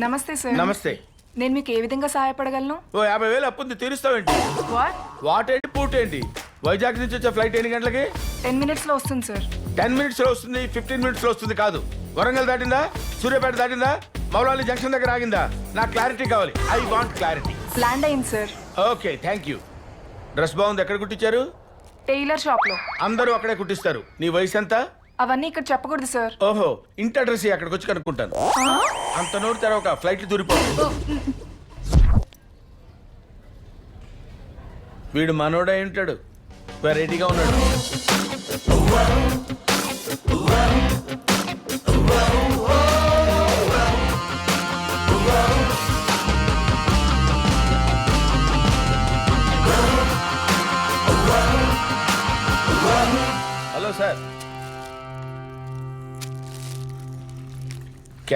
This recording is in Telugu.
నమస్తే సార్. నమస్తే. నేను మీకు ఏ విధంగా సహాయపడగలను? ఓ 50,000 అప్పుంది, తీరుస్తావేంటి? వాట్? వాట్ ఏంటి పూట ఏంటి? వైజాగ్ నుంచి వచ్చే ఫ్లైట్ ఎన్ని గంటలకి? 10 minutes లో వస్తుంది సార్. 10 minutes లో వస్తుంది, 15 minutes లో వస్తుంది కాదు. వరంగల్ దాటిందా? సూర్యాపేట దాటిందా? మౌలాలి జంక్షన్ దగ్గర ఆగిందా? నాకు క్లారిటీ కావాలి. I want clarity. ల్యాండ్ అయింది sir. Okay, thank you. Dress బాగుంది. ఎక్కడ కుట్టించారు? టైలర్ షాప్ లో. అందరూ అక్కడే కుట్టిస్తారు. నీ వయసు ఎంత? అవన్నీ ఇక్కడ చెప్పకూడదు సార్. ఓహో, ఇంటి అడ్రస్ అక్కడికి వచ్చి కనుక్కుంటాను. అంత నోరు తెరవక, ఫ్లైట్లు దూరిపోతుంది. వీడు మనోడై ఉంటాడు, వెరైటీగా ఉన్నాడు.